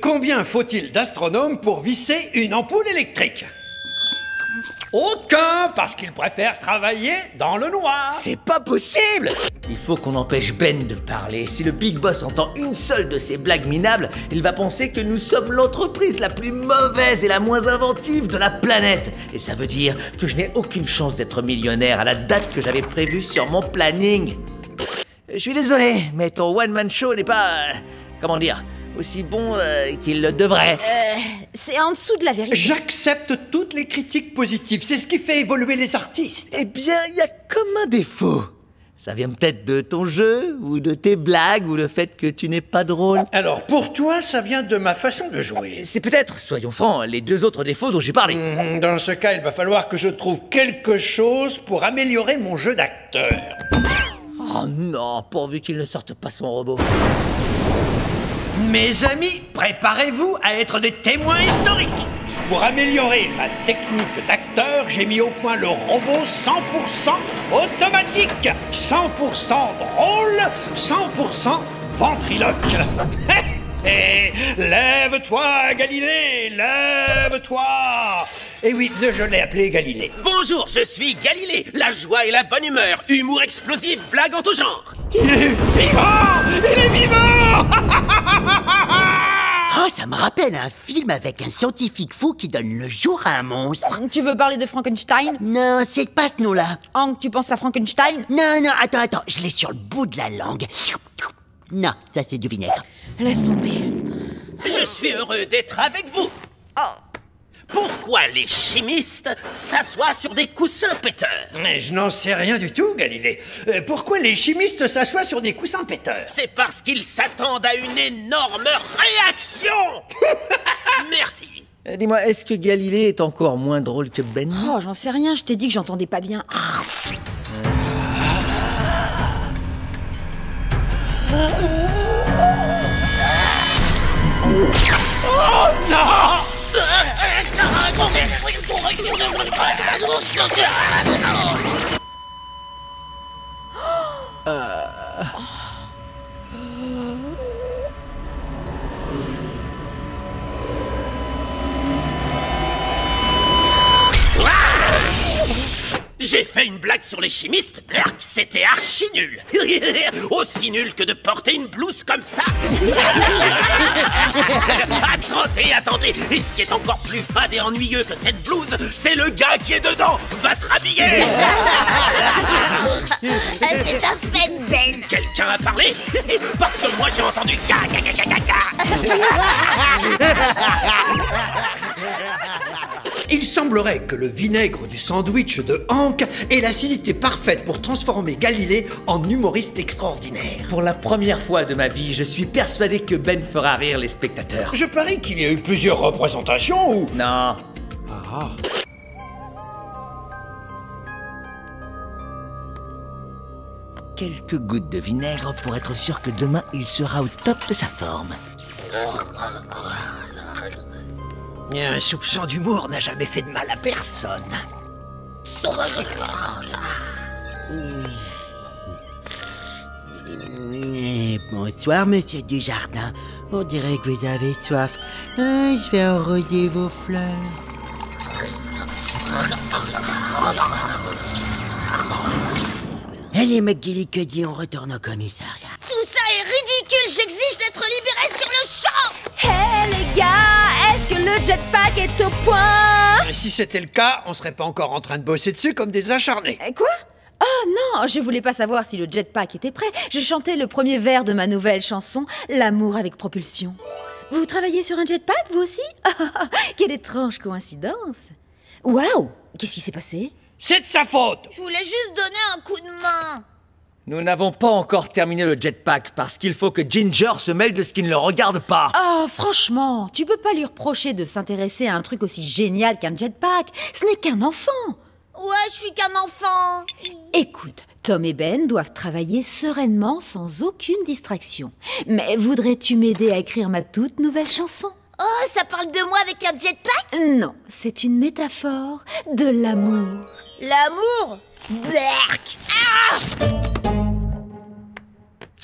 Combien faut-il d'astronomes pour visser une ampoule électrique? Aucun, parce qu'ils préfèrent travailler dans le noir. C'est pas possible! Il faut qu'on empêche Ben de parler. Si le Big Boss entend une seule de ces blagues minables, il va penser que nous sommes l'entreprise la plus mauvaise et la moins inventive de la planète. Et ça veut dire que je n'ai aucune chance d'être millionnaire à la date que j'avais prévue sur mon planning. Je suis désolé, mais ton one-man show n'est pas... comment dire, aussi bon qu'il le devrait. C'est en dessous de la vérité. J'accepte toutes les critiques positives, c'est ce qui fait évoluer les artistes. Eh bien, il y a comme un défaut. Ça vient peut-être de ton jeu, ou de tes blagues, ou le fait que tu n'es pas drôle. Alors, pour toi, ça vient de ma façon de jouer. C'est peut-être, soyons francs, les deux autres défauts dont j'ai parlé. Dans ce cas, il va falloir que je trouve quelque chose pour améliorer mon jeu d'acteur. Oh non, pourvu qu'il ne sorte pas son robot. Mes amis, préparez-vous à être des témoins historiques. Pour améliorer ma technique d'acteur, j'ai mis au point le robot 100% automatique, 100% drôle, 100% ventriloque. Lève-toi, Galilée, lève-toi. Et oui, je l'ai appelé Galilée. Bonjour, je suis Galilée, la joie et la bonne humeur, humour explosif, blague en tout genre. Il est vivant! Il est vivant! Oh, ça me rappelle un film avec un scientifique fou qui donne le jour à un monstre. Tu veux parler de Frankenstein? Non, c'est pas ce nom-là. Hank, tu penses à Frankenstein? Non, attends, je l'ai sur le bout de la langue. Non, ça c'est du vinaigre. Laisse tomber. Je suis heureux d'être avec vous. Pourquoi les chimistes s'assoient sur des coussins péteurs? Mais je n'en sais rien du tout, Galilée. Pourquoi les chimistes s'assoient sur des coussins péteurs? C'est parce qu'ils s'attendent à une énorme réaction. Merci. Dis-moi, est-ce que Galilée est encore moins drôle que Ben? Oh, j'en sais rien, je t'ai dit que j'entendais pas bien. Oh non! J'ai fait une blague sur les chimistes, Blerk, c'était archi nul. Aussi nul que de porter une blouse comme ça. Attendez, et ce qui est encore plus fade et ennuyeux que cette blouse, c'est le gars qui est dedans. Va te rhabiller. C'est ta fête, Ben. Quelqu'un a parlé? Parce que moi j'ai entendu ga. Il semblerait que le vinaigre du sandwich de Hank ait l'acidité parfaite pour transformer Galilée en humoriste extraordinaire. Pour la première fois de ma vie, je suis persuadé que Ben fera rire les spectateurs. Je parie qu'il y a eu plusieurs représentations ou... Non. Ah. Quelques gouttes de vinaigre pour être sûr que demain il sera au top de sa forme. Un soupçon d'humour n'a jamais fait de mal à personne. Bonsoir, monsieur Dujardin. On dirait que vous avez soif. Je vais arroser vos fleurs. Allez, McGilly, que dit on retourne au commissariat. Tout ça est ridicule. J'exige d'être libéré sur le champ. Hé les gars, est-ce que le jetpack est au point? Si c'était le cas, on serait pas encore en train de bosser dessus comme des acharnés. Quoi? Oh non, je voulais pas savoir si le jetpack était prêt. Je chantais le premier vers de ma nouvelle chanson, L'amour avec propulsion. Vous travaillez sur un jetpack, vous aussi? Quelle étrange coïncidence. Waouh, qu'est-ce qui s'est passé? C'est de sa faute! Je voulais juste donner un coup de main. Nous n'avons pas encore terminé le jetpack parce qu'il faut que Ginger se mêle de ce qui ne le regarde pas. Oh, franchement, tu peux pas lui reprocher de s'intéresser à un truc aussi génial qu'un jetpack. Ce n'est qu'un enfant. Ouais, je suis qu'un enfant. Écoute, Tom et Ben doivent travailler sereinement sans aucune distraction. Mais voudrais-tu m'aider à écrire ma toute nouvelle chanson? Oh, ça parle de moi avec un jetpack? Non, c'est une métaphore de l'amour. L'amour? Berk. Ah!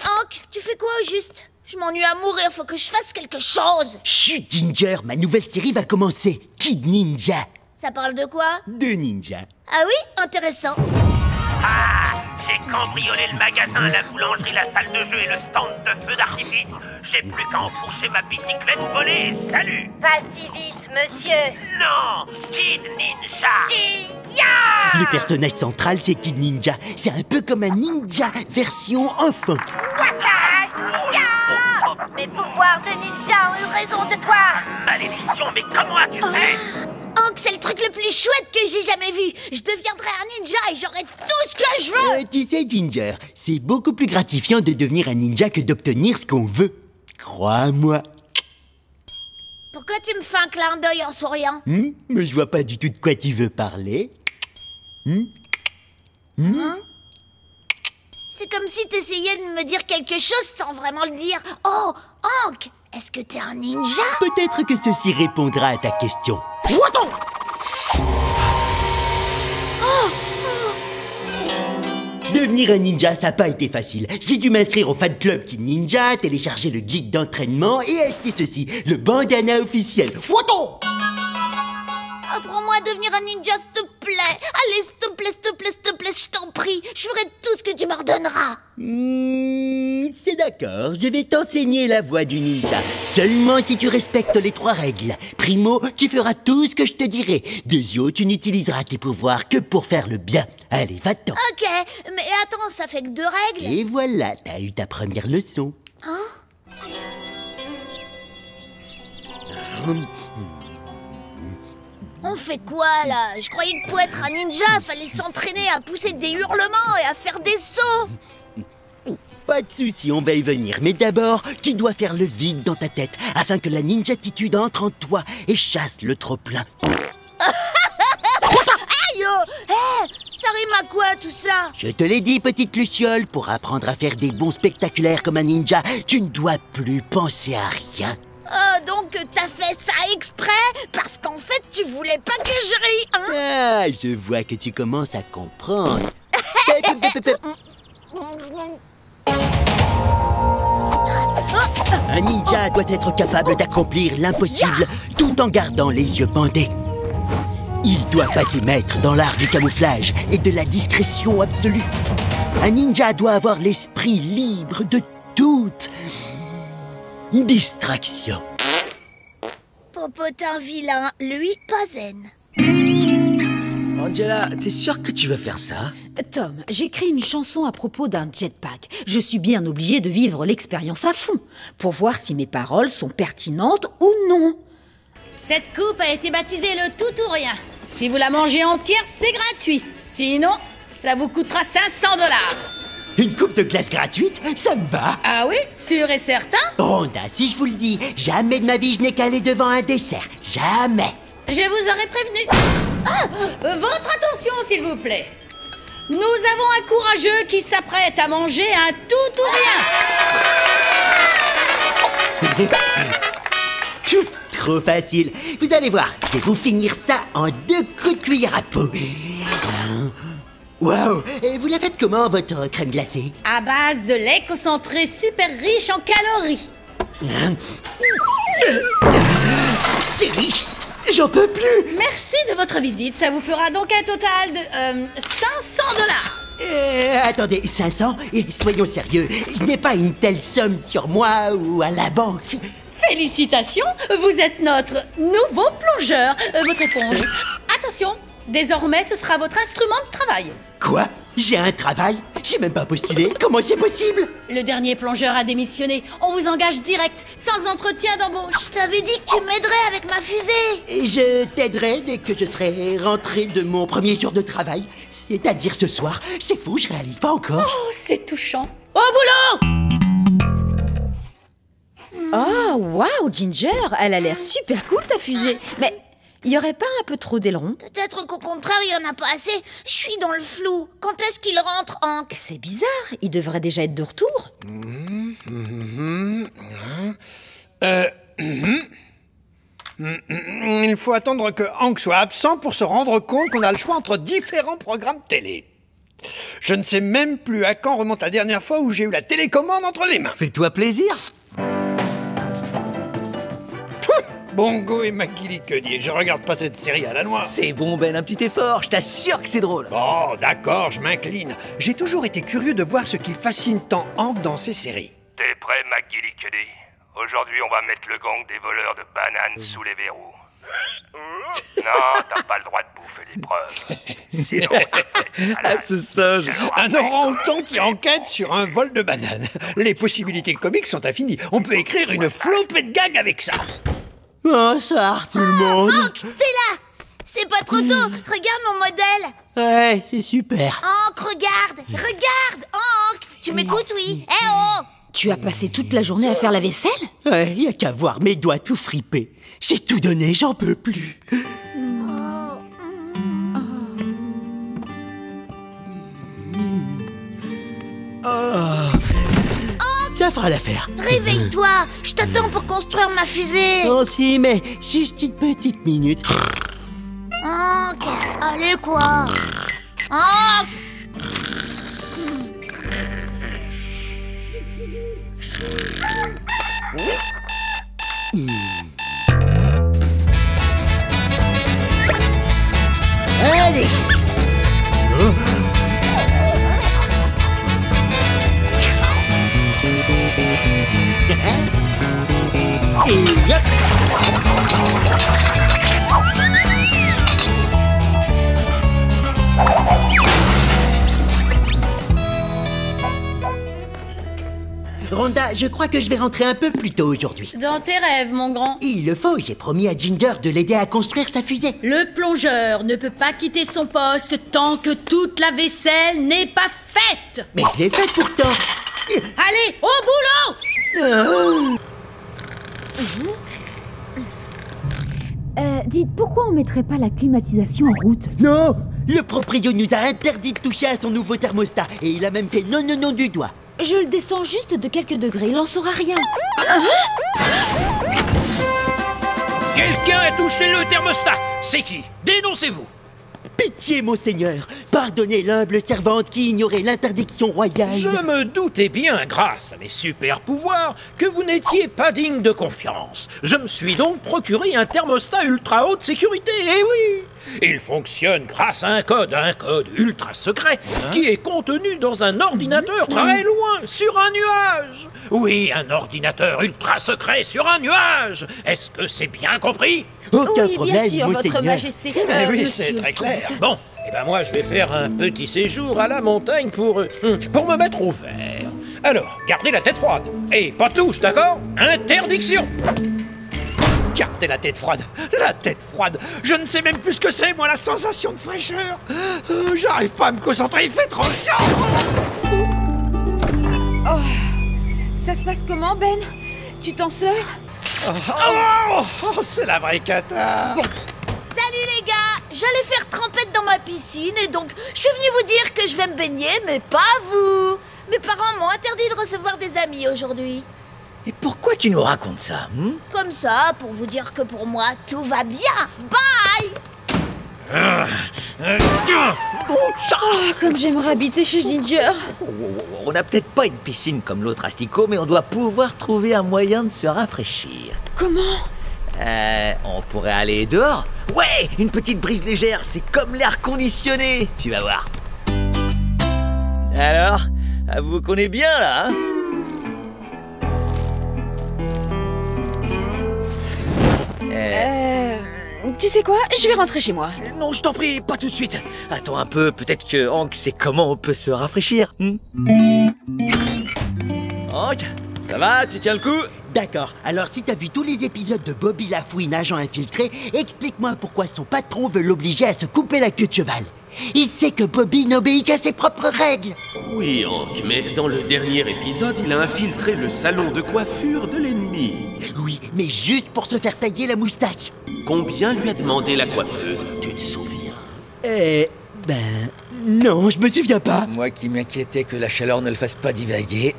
Hank, tu fais quoi au juste? Je m'ennuie à mourir, faut que je fasse quelque chose. Chut, Ginger, ma nouvelle série va commencer. Kid Ninja. Ça parle de quoi? De ninja. Ah oui? Intéressant. Ah, j'ai cambriolé le magasin, la boulangerie, la salle de jeu et le stand de feu d'artifice. J'ai plus qu'à enfourcher ma bicyclette volée. Salut. Pas si vite, monsieur. Non, Kid Ninja. Le personnage central, c'est Kid Ninja. C'est un peu comme un ninja version enfant. Mes pouvoirs de ninja ont eu raison de toi. Malédiction, mais comment as-tu fait? Hank, c'est le truc le plus chouette que j'ai jamais vu. Je deviendrai un ninja et j'aurai tout ce que je veux. Tu sais, Ginger, c'est beaucoup plus gratifiant de devenir un ninja que d'obtenir ce qu'on veut. Crois-moi. Pourquoi tu me fais un clin d'œil en souriant? Mais je vois pas du tout de quoi tu veux parler. C'est comme si t'essayais de me dire quelque chose sans vraiment le dire. Oh, Hank, est-ce que t'es un ninja? Peut-être que ceci répondra à ta question. Devenir un ninja, ça n'a pas été facile. J'ai dû m'inscrire au fan club Kid Ninja, télécharger le guide d'entraînement et acheter ceci, le bandana officiel. Apprends-moi à devenir un ninja, s'il te plaît. Allez, s'il te plaît, s'il te plaît, s'il te plaît, je t'en prie. Je ferai tout ce que tu m'ordonneras. C'est d'accord, je vais t'enseigner la voie du ninja. Seulement si tu respectes les 3 règles. Primo, tu feras tout ce que je te dirai. Deuxio, tu n'utiliseras tes pouvoirs que pour faire le bien. Allez, va-t'en. Ok, mais attends, ça fait que 2 règles. Et voilà, t'as eu ta première leçon. On fait quoi, là? Je croyais que pour être un ninja, fallait s'entraîner à pousser des hurlements et à faire des sauts. Pas de souci, on va y venir. Mais d'abord, tu dois faire le vide dans ta tête afin que la ninjatitude entre en toi et chasse le trop-plein. Aïe, oh, ça rime à quoi, tout ça? Je te l'ai dit, petite Luciole, pour apprendre à faire des bons spectaculaires comme un ninja, tu ne dois plus penser à rien. Donc t'as fait ça exprès? Parce qu'en fait, tu voulais pas que je rie, hein? Ah, je vois que tu commences à comprendre. Un ninja doit être capable d'accomplir l'impossible tout en gardant les yeux bandés. Il doit passer maître dans l'art du camouflage et de la discrétion absolue. Un ninja doit avoir l'esprit libre de toute distraction. Popotin vilain, lui, pas zen. Angela, t'es sûre que tu veux faire ça? Tom, j'écris une chanson à propos d'un jetpack. Je suis bien obligée de vivre l'expérience à fond pour voir si mes paroles sont pertinentes ou non. Cette coupe a été baptisée le tout ou rien. Si vous la mangez entière, c'est gratuit. Sinon, ça vous coûtera 500 $. Une coupe de glace gratuite, ça me va. Ah oui, sûr et certain? Rhonda, si je vous le dis, jamais de ma vie je n'ai calé devant un dessert. Jamais. Je vous aurais prévenu. Votre attention, s'il vous plaît. Nous avons un courageux qui s'apprête à manger un tout ou rien. Trop facile. Vous allez voir, je vais vous finir ça en 2 coups de cuillère à peau. Waouh! Et vous la faites comment, votre crème glacée? À base de lait concentré super riche en calories. C'est riche! J'en peux plus! Merci de votre visite. Ça vous fera donc un total de 500 $. Attendez, 500? Et soyons sérieux, je n'ai pas une telle somme sur moi ou à la banque. Félicitations, vous êtes notre nouveau plongeur. Votre éponge. Attention, désormais ce sera votre instrument de travail. Quoi? J'ai un travail? J'ai même pas postulé. Comment c'est possible? Le dernier plongeur a démissionné. On vous engage direct, sans entretien d'embauche. T'avais dit que tu m'aiderais avec ma fusée. Et je t'aiderai dès que je serai rentré de mon premier jour de travail. C'est-à-dire ce soir. C'est fou, je réalise pas encore. Oh, c'est touchant. Au boulot! Oh, waouh, Ginger, elle a l'air super cool ta fusée. Mais il y aurait pas un peu trop d'ailerons? Peut-être qu'au contraire, il y en a pas assez. Je suis dans le flou. Quand est-ce qu'il rentre, Hank? C'est bizarre, il devrait déjà être de retour. Il faut attendre que Hank soit absent pour se rendre compte qu'on a le choix entre différents programmes télé. Je ne sais même plus à quand remonte la dernière fois où j'ai eu la télécommande entre les mains. Fais-toi plaisir. Bongo et McGillicuddy, je regarde pas cette série à la noix. C'est bon, Ben, un petit effort, je t'assure que c'est drôle. Bon, d'accord, je m'incline. J'ai toujours été curieux de voir ce qui fascine tant Hank dans ces séries. T'es prêt, McGillicuddy? Aujourd'hui, on va mettre le gang des voleurs de bananes sous les verrous. Non, t'as pas le droit de bouffer les preuves. Ah, ce singe. Un orang-outan qui enquête sur un vol de bananes. Les possibilités comiques sont infinies. On peut écrire une flopée de gags avec ça. Bonsoir tout le monde. Hank, t'es là. C'est pas trop tôt. Regarde mon modèle. Ouais, c'est super. Hank, regarde. Regarde, Hank. Tu m'écoutes, oui? Eh oh! Tu as passé toute la journée à faire la vaisselle? Ouais, y a qu'à voir mes doigts tout fripés. J'ai tout donné, j'en peux plus. Ça fera l'affaire. Réveille-toi. Je t'attends pour construire ma fusée. Oh si, mais juste une petite minute. Hank, allez quoi? Hank! Allez. Et hop. Rhonda, je crois que je vais rentrer un peu plus tôt aujourd'hui. Dans tes rêves, mon grand. Il le faut, j'ai promis à Ginger de l'aider à construire sa fusée. Le plongeur ne peut pas quitter son poste tant que toute la vaisselle n'est pas faite. Mais je l'ai faite pourtant. Allez, au boulot! Dites, pourquoi on mettrait pas la climatisation en route? Non, le proprio nous a interdit de toucher à son nouveau thermostat et il a même fait non, non, non du doigt. Je le descends juste de quelques degrés, il en saura rien. Quelqu'un a touché le thermostat. C'est qui? Dénoncez-vous. Pitié, monseigneur, pardonnez l'humble servante qui ignorait l'interdiction royale. Je me doutais bien, grâce à mes super pouvoirs, que vous n'étiez pas digne de confiance. Je me suis donc procuré un thermostat ultra haute sécurité, eh oui! Il fonctionne grâce à un code ultra secret, qui est contenu dans un ordinateur très loin, sur un nuage. Oui, un ordinateur ultra secret sur un nuage. Est-ce que c'est bien compris? Aucun Oui, problème, bien sûr, monseigneur. votre majesté. Oui, monsieur c'est le très clair. comte. Bon, eh ben moi je vais faire un petit séjour à la montagne pour me mettre au vert. Alors, gardez la tête froide. Et pas touche, d'accord? Interdiction. Gardez la tête froide. La tête froide. Je ne sais même plus ce que c'est, moi, la sensation de fraîcheur. J'arrive pas à me concentrer, il fait trop chaud. Ça se passe comment, Ben? Tu t'en sors? C'est la vraie cata. Salut les gars. J'allais faire trempette dans ma piscine et donc je suis venue vous dire que je vais me baigner, mais pas vous. Mes parents m'ont interdit de recevoir des amis aujourd'hui. Et pourquoi tu nous racontes ça Comme ça, pour vous dire que pour moi, tout va bien. Bye. Comme j'aimerais habiter chez Ginger. On n'a peut-être pas une piscine comme l'autre asticot, mais on doit pouvoir trouver un moyen de se rafraîchir. Comment? On pourrait aller dehors. Ouais, une petite brise légère, c'est comme l'air conditionné. Tu vas voir. Alors, avouez qu'on est bien là, hein? Tu sais quoi? Je vais rentrer chez moi. Non, je t'en prie, pas tout de suite. Attends un peu, peut-être que Hank sait comment on peut se rafraîchir. Hank, ça va? Tu tiens le coup? D'accord, alors si t'as vu tous les épisodes de Bobby la Fouine, agent infiltré, explique-moi pourquoi son patron veut l'obliger à se couper la queue de cheval. Il sait que Bobby n'obéit qu'à ses propres règles. Oui, Hank, mais dans le dernier épisode, il a infiltré le salon de coiffure de l'ennemi. Oui, mais juste pour se faire tailler la moustache. Combien lui a demandé la coiffeuse? Tu te souviens? Non, je me souviens pas. Moi qui m'inquiétais que la chaleur ne le fasse pas divaguer.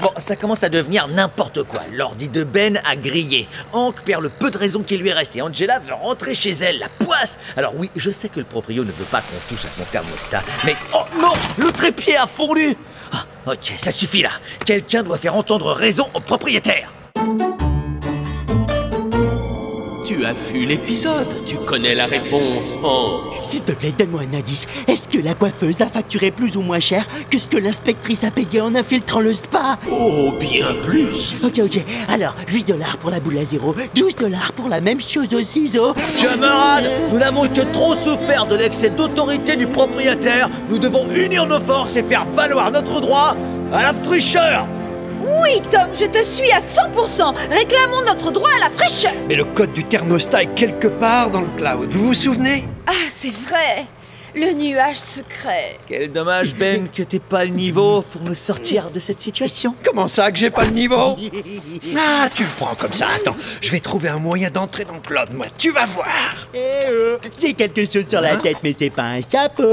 Bon, ça commence à devenir n'importe quoi. L'ordi de Ben a grillé. Hank perd le peu de raison qui lui reste et Angela veut rentrer chez elle, la poisse. Alors oui, je sais que le proprio ne veut pas qu'on touche à son thermostat, mais... Oh non, le trépied a fondu. Ah, ok, ça suffit là. Quelqu'un doit faire entendre raison au propriétaire. Tu as vu l'épisode, tu connais la réponse, Hank. S'il te plaît, donne-moi un indice. Est-ce que la coiffeuse a facturé plus ou moins cher que ce que l'inspectrice a payé en infiltrant le spa? Oh, bien plus. Ok. Alors, 8 $ pour la boule à zéro, 12 $ pour la même chose au ciseau. Camarades, nous n'avons que trop souffert de l'excès d'autorité du propriétaire. Nous devons unir nos forces et faire valoir notre droit à la fraîcheur. Oui, Tom, je te suis à 100%. Réclamons notre droit à la fraîcheur. Mais le code du thermostat est quelque part dans le cloud, vous vous souvenez? Ah, c'est vrai. Le nuage secret. Quel dommage, Ben, que t'aies pas le niveau pour nous sortir de cette situation. Comment ça que j'ai pas le niveau? Ah, tu le prends comme ça, attends. Je vais trouver un moyen d'entrer dans le cloud, moi, tu vas voir. C'est quelque chose sur la tête, mais c'est pas un chapeau.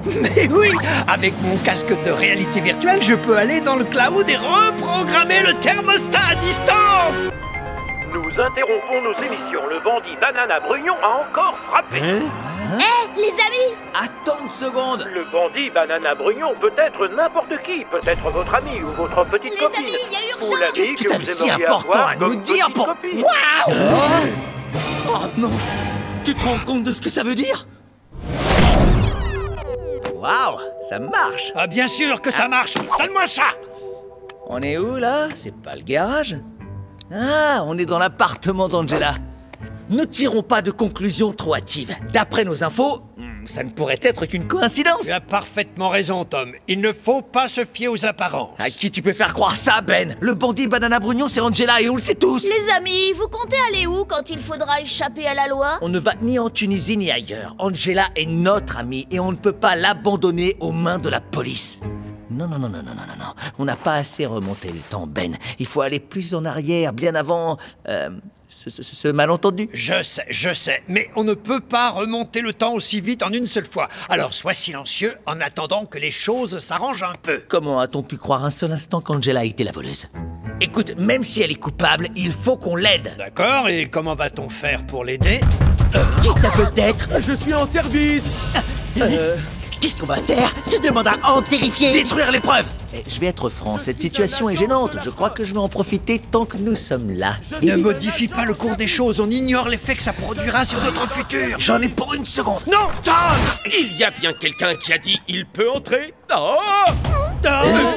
Mais oui, avec mon casque de réalité virtuelle, je peux aller dans le cloud et reprogrammer le thermostat à distance. Nous interrompons nos émissions. Le bandit Banana Brugnon a encore frappé. Les amis, Attends une seconde. Le bandit Banana Brugnon peut être n'importe qui, peut-être votre ami ou votre petite les copine. amis, il y a Ou urgence. l'ami Qu'est-ce que t'as de vous si aimeriez important avoir à nous comme dire petite pour... copine. Oh non. Tu te rends compte de ce que ça veut dire? Waouh, ça marche. Ah, bien sûr que ça marche. Donne-moi ça. On est où, là? C'est pas le garage? Ah, on est dans l'appartement d'Angela. Ne tirons pas de conclusions trop hâtives. D'après nos infos, ça ne pourrait être qu'une coïncidence. Tu as parfaitement raison, Tom. Il ne faut pas se fier aux apparences. À qui tu peux faire croire ça, Ben? Le bandit Banana Brugnon, c'est Angela et on le sait tous. Les amis, vous comptez aller où quand il faudra échapper à la loi? On ne va ni en Tunisie ni ailleurs. Angela est notre amie et on ne peut pas l'abandonner aux mains de la police. Non. On n'a pas assez remonté le temps, Ben. Il faut aller plus en arrière, bien avant... ce malentendu. Je sais, mais on ne peut pas remonter le temps aussi vite en une seule fois. Alors sois silencieux en attendant que les choses s'arrangent un peu. Comment a-t-on pu croire un seul instant qu'Angela était la voleuse? Écoute, même si elle est coupable, il faut qu'on l'aide. D'accord, et comment va-t-on faire pour l'aider? Qui ça peut être? Je suis en service. Qu'est-ce qu'on va faire? Se demande un Hank terrifié. Détruire les preuves. Je vais être franc, cette situation est gênante. Je crois que je vais en profiter tant que nous sommes là. Ne modifie pas le cours des choses, on ignore l'effet que ça produira sur notre futur. J'en ai pour une seconde. Non, Tom! Il y a bien quelqu'un qui a dit il peut entrer.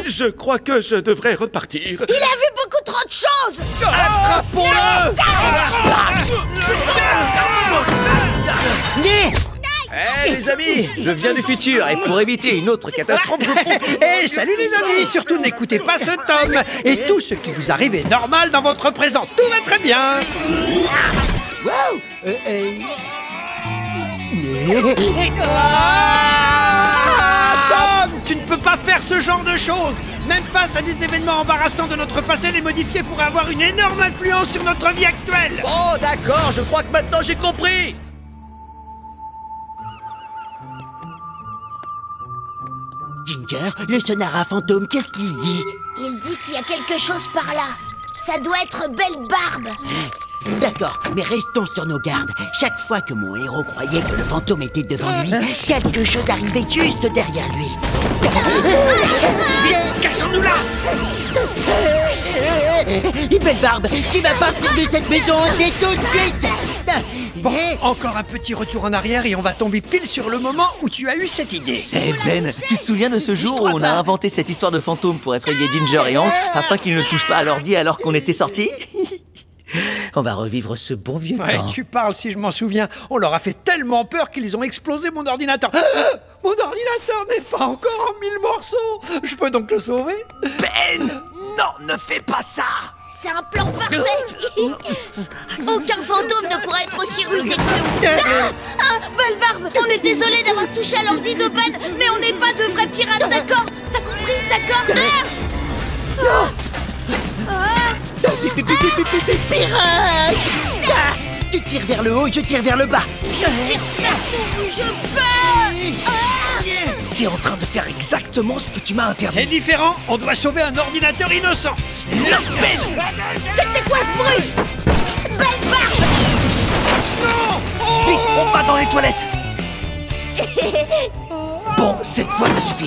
Je crois que je devrais repartir. Il a vu beaucoup trop de choses. Attrapons-le! Hé les amis, je viens du futur et pour éviter une autre catastrophe, je propose... Hey, salut les amis! Surtout n'écoutez pas ce Tom! Et tout ce qui vous arrive est normal dans votre présent. Tout va très bien! Wow. Tom! Tu ne peux pas faire ce genre de choses! Même face à des événements embarrassants de notre passé, les modifier pourrait avoir une énorme influence sur notre vie actuelle! Oh d'accord, je crois que maintenant j'ai compris. Ginger, le sonar à fantôme, qu'est-ce qu'il dit? Il dit qu'il y a quelque chose par là. Ça doit être Belle Barbe. D'accord, mais restons sur nos gardes. Chaque fois que mon héros croyait que le fantôme était devant lui, quelque chose arrivait juste derrière lui. Cachons-nous là! Belle Barbe, qui va partir de cette maison hantée tout de suite. Bon, encore un petit retour en arrière et on va tomber pile sur le moment où tu as eu cette idée. Eh Ben, tu te souviens de ce jour où on a inventé cette histoire de fantôme pour effrayer Ginger et Hank afin qu'ils ne touchent pas à l'ordi alors qu'on était sortis? On va revivre ce bon vieux Ouais, temps. tu parles si je m'en souviens. On leur a fait tellement peur qu'ils ont explosé mon ordinateur. Mon ordinateur n'est pas encore en 1000 morceaux. Je peux donc le sauver? Ben, non, ne fais pas ça. C'est un plan parfait. Aucun fantôme ne pourra être aussi rusé que nous. Belle Barbe, on est désolé d'avoir touché à l'ordi de Ben, mais on n'est pas de vrais pirates, d'accord? T'as compris, d'accord? Pirate! Tu tires vers le haut, je tire vers le bas. Je tire partout où je peux. T'es en train de faire exactement ce que tu m'as interdit. C'est différent, on doit sauver un ordinateur innocent. C'était quoi ce bruit? Belle Barbe! Vite, on va dans les toilettes. Bon, cette fois ça suffit.